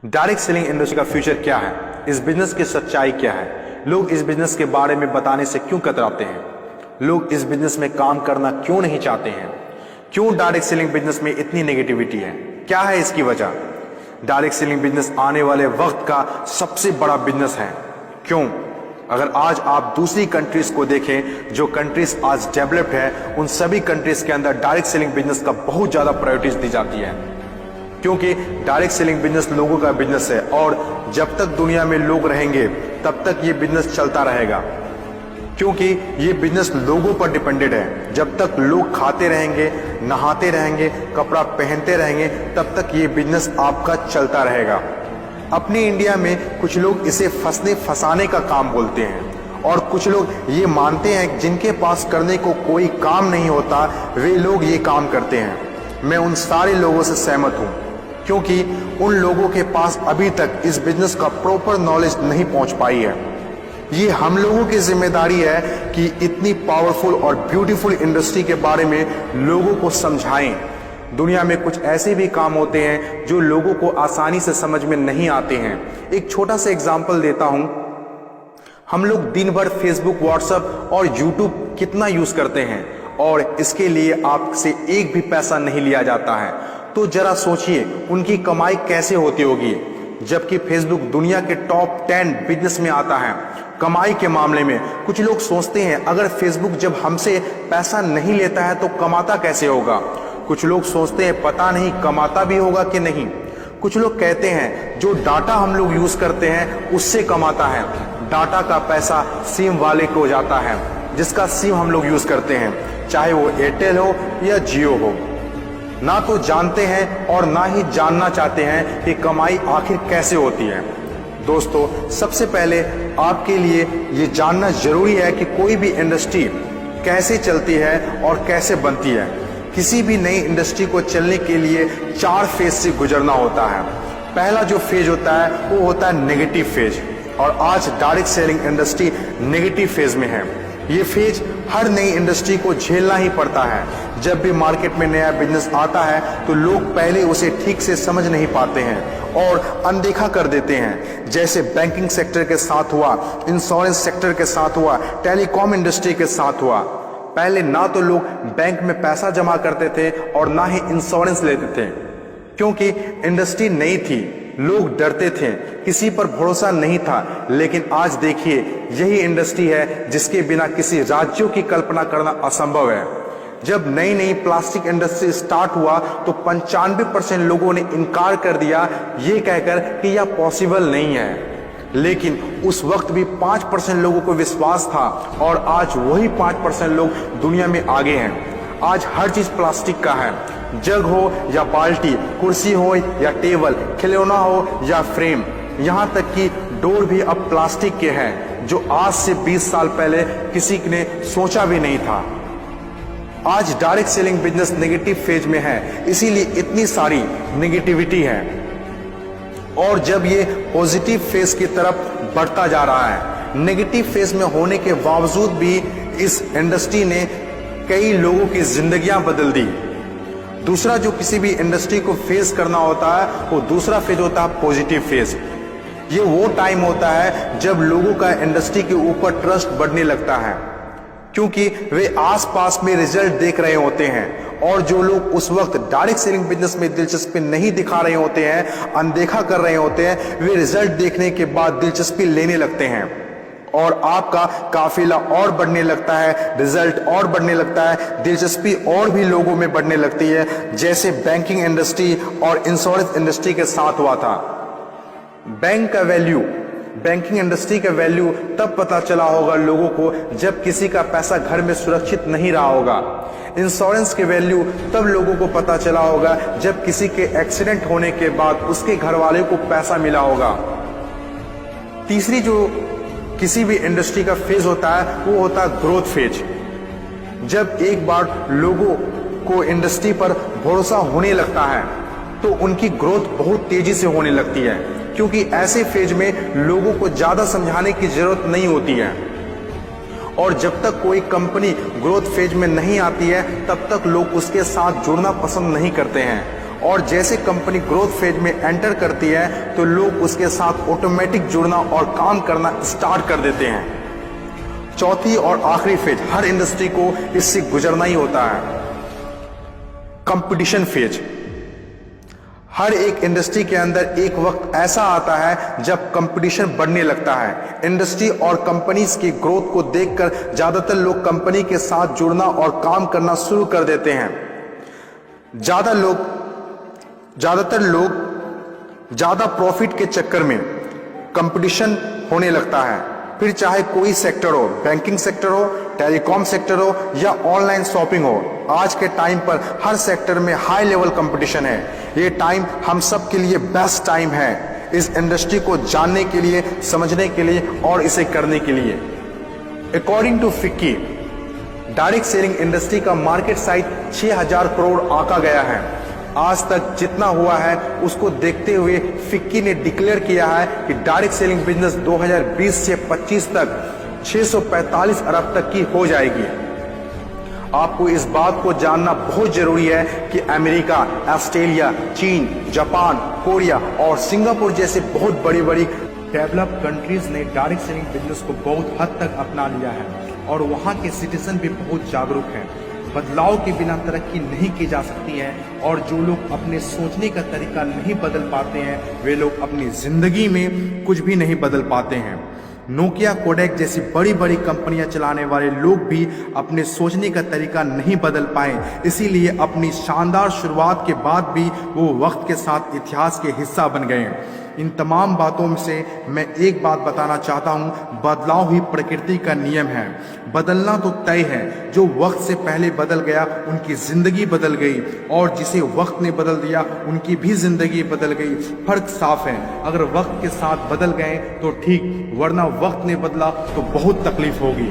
Direct selling industry का future क्या है, इस बिजनेस की सच्चाई क्या है, लोग इस बिजनेस के बारे में बताने से क्यों कतराते हैं, लोग इस बिजनेस में काम करना क्यों नहीं चाहते हैं, क्यों डायरेक्ट सेलिंग बिजनेस में इतनी नेगेटिविटी है, क्या है इसकी वजह। डायरेक्ट सेलिंग बिजनेस आने वाले वक्त का सबसे बड़ा बिजनेस है। क्यों? अगर आज आप दूसरी कंट्रीज को देखें, जो कंट्रीज आज डेवलप्ड है, उन सभी कंट्रीज के अंदर डायरेक्ट सेलिंग बिजनेस का बहुत ज्यादा प्रायोरिटीज दी जाती है, क्योंकि डायरेक्ट सेलिंग बिजनेस लोगों का बिजनेस है और जब तक दुनिया में लोग रहेंगे तब तक ये बिजनेस चलता रहेगा, क्योंकि ये बिजनेस लोगों पर डिपेंडेड है। जब तक लोग खाते रहेंगे, नहाते रहेंगे, कपड़ा पहनते रहेंगे, तब तक ये बिजनेस आपका चलता रहेगा। अपने इंडिया में कुछ लोग इसे फंसने फंसाने का काम बोलते हैं और कुछ लोग ये मानते हैं जिनके पास करने को कोई काम नहीं होता वे लोग ये काम करते हैं। मैं उन सारे लोगों से सहमत हूं, क्योंकि उन लोगों के पास अभी तक इस बिजनेस का प्रॉपर नॉलेज नहीं पहुंच पाई है। ये हम लोगों की जिम्मेदारी है कि इतनी पावरफुल और ब्यूटीफुल इंडस्ट्री के बारे में लोगों को समझाएं। दुनिया में कुछ ऐसे भी काम होते हैं जो लोगों को आसानी से समझ में नहीं आते हैं। एक छोटा सा एग्जांपल देता हूं। हम लोग दिन भर फेसबुक, व्हाट्सएप और यूट्यूब कितना यूज करते हैं और इसके लिए आपसे एक भी पैसा नहीं लिया जाता है। तो जरा सोचिए उनकी कमाई कैसे होती होगी, जबकि फेसबुक दुनिया के टॉप 10 बिजनेस में आता है कमाई के मामले में। कुछ लोग सोचते हैं अगर फेसबुक जब हमसे पैसा नहीं लेता है तो कमाता कैसे होगा। कुछ लोग सोचते हैं पता नहीं कमाता भी होगा कि नहीं। कुछ लोग कहते हैं जो डाटा हम लोग यूज करते हैं उससे कमाता है। डाटा का पैसा सिम वाले को जाता है, जिसका सिम हम लोग यूज करते हैं, चाहे वो एयरटेल हो या जियो हो। ना तो जानते हैं और ना ही जानना चाहते हैं कि कमाई आखिर कैसे होती है। दोस्तों, सबसे पहले आपके लिए ये जानना जरूरी है कि कोई भी इंडस्ट्री कैसे चलती है और कैसे बनती है। किसी भी नई इंडस्ट्री को चलने के लिए 4 फेज से गुजरना होता है। पहला जो फेज होता है वो होता है नेगेटिव फेज, और आज direct selling industry negative phase में है। ये फेज हर नई इंडस्ट्री को झेलना ही पड़ता है। जब भी मार्केट में नया बिजनेस आता है तो लोग पहले उसे ठीक से समझ नहीं पाते हैं और अनदेखा कर देते हैं। जैसे बैंकिंग सेक्टर के साथ हुआ, इंश्योरेंस सेक्टर के साथ हुआ, टेलीकॉम इंडस्ट्री के साथ हुआ। पहले ना तो लोग बैंक में पैसा जमा करते थे और ना ही इंश्योरेंस लेते थे, क्योंकि इंडस्ट्री नई थी, लोग डरते थे, किसी पर भरोसा नहीं था। लेकिन आज देखिए, यही इंडस्ट्री है जिसके बिना किसी राज्यों की कल्पना करना असंभव है। जब नई नई प्लास्टिक इंडस्ट्री स्टार्ट हुआ तो 95% लोगों ने इनकार कर दिया, ये कहकर कि यह पॉसिबल नहीं है। लेकिन उस वक्त भी 5% लोगों को विश्वास था और आज वही 5% लोग दुनिया में आगे हैं। आज हर चीज प्लास्टिक का है, जग हो या बाल्टी, कुर्सी हो या टेबल, खिलौना हो या फ्रेम, यहाँ तक कि डोर भी अब प्लास्टिक के हैं, जो आज से 20 साल पहले किसी ने सोचा भी नहीं था। आज direct selling business negative phase में है, इसीलिए इतनी सारी नेगेटिविटी है। और जब ये पॉजिटिव फेज की तरफ बढ़ता जा रहा है, नेगेटिव फेज में होने के बावजूद भी इस इंडस्ट्री ने कई लोगों की जिंदगियां बदल दी। दूसरा जो किसी भी इंडस्ट्री को फेस करना होता है वो दूसरा फेज होता है पॉजिटिव फेज। ये वो टाइम होता है जब लोगों का इंडस्ट्री के ऊपर ट्रस्ट बढ़ने लगता है, क्योंकि वे आसपास में रिजल्ट देख रहे होते हैं। और जो लोग उस वक्त डायरेक्ट सेलिंग बिजनेस में दिलचस्पी नहीं दिखा रहे होते हैं, अनदेखा कर रहे होते हैं, वे रिजल्ट देखने के बाद दिलचस्पी लेने लगते हैं और आपका काफिला और बढ़ने लगता है, रिजल्ट और बढ़ने लगता है, दिलचस्पी और भी लोगों में बढ़ने लगती है। जैसे बैंकिंग इंडस्ट्री और इंश्योरेंस इंडस्ट्री के साथ हुआ था। बैंकिंग इंडस्ट्री का वैल्यू तब पता चला होगा लोगों को जब किसी का पैसा घर में सुरक्षित नहीं रहा होगा। इंश्योरेंस के वैल्यू तब लोगों को पता चला होगा जब किसी के एक्सीडेंट होने के बाद उसके घर वाले को पैसा मिला होगा। तीसरी जो किसी भी इंडस्ट्री का फेज होता है वो होता है ग्रोथ फेज। जब एक बार लोगों को इंडस्ट्री पर भरोसा होने लगता है तो उनकी ग्रोथ बहुत तेजी से होने लगती है, क्योंकि ऐसे फेज में लोगों को ज्यादा समझाने की जरूरत नहीं होती है। और जब तक कोई कंपनी ग्रोथ फेज में नहीं आती है तब तक लोग उसके साथ जुड़ना पसंद नहीं करते हैं और जैसे कंपनी ग्रोथ फेज में एंटर करती है तो लोग उसके साथ ऑटोमेटिक जुड़ना और काम करना स्टार्ट कर देते हैं। चौथी और आखिरी फेज, हर इंडस्ट्री को इससे गुजरना ही होता है, कंपटीशन फेज। हर एक इंडस्ट्री के अंदर एक वक्त ऐसा आता है जब कंपटीशन बढ़ने लगता है। इंडस्ट्री और कंपनीज की ग्रोथ को देखकर ज्यादातर लोग कंपनी के साथ जुड़ना और काम करना शुरू कर देते हैं। ज्यादातर लोग ज्यादा प्रॉफिट के चक्कर में कंपटीशन होने लगता है, फिर चाहे कोई सेक्टर हो, बैंकिंग सेक्टर हो, टेलीकॉम सेक्टर हो या ऑनलाइन शॉपिंग हो। आज के टाइम पर हर सेक्टर में हाई लेवल कंपटीशन है। ये टाइम हम सब के लिए बेस्ट टाइम है इस इंडस्ट्री को जानने के लिए, समझने के लिए और इसे करने के लिए। According to FICCI, direct selling industry का मार्केट साइज 6000 करोड़ आंका गया है। आज तक जितना हुआ है उसको देखते हुए फिक्की ने डिक्लेयर किया है कि डायरेक्ट सेलिंग बिजनेस 2020 से 25 तक 645 अरब तक की हो जाएगी। आपको इस बात को जानना बहुत जरूरी है कि अमेरिका, ऑस्ट्रेलिया, चीन, जापान, कोरिया और सिंगापुर जैसे बहुत बड़ी बड़ी डेवलप्ड कंट्रीज ने डायरेक्ट सेलिंग बिजनेस को बहुत हद तक अपना लिया है और वहां के सिटीजन भी बहुत जागरूक हैं। बदलाव के बिना तरक्की नहीं की जा सकती है और जो लोग अपने सोचने का तरीका नहीं बदल पाते हैं वे लोग अपनी जिंदगी में कुछ भी नहीं बदल पाते हैं। नोकिया, कोडेक जैसी बड़ी बड़ी कंपनियां चलाने वाले लोग भी अपने सोचने का तरीका नहीं बदल पाए, इसीलिए अपनी शानदार शुरुआत के बाद भी वो वक्त के साथ इतिहास के हिस्सा बन गए। इन तमाम बातों में से मैं एक बात बताना चाहता हूं, बदलाव ही प्रकृति का नियम है। बदलना तो तय है, जो वक्त से पहले बदल गया उनकी जिंदगी बदल गई और जिसे वक्त ने बदल दिया उनकी भी जिंदगी बदल गई। फर्क साफ है, अगर वक्त के साथ बदल गए तो ठीक, वरना वक्त ने बदला तो बहुत तकलीफ होगी।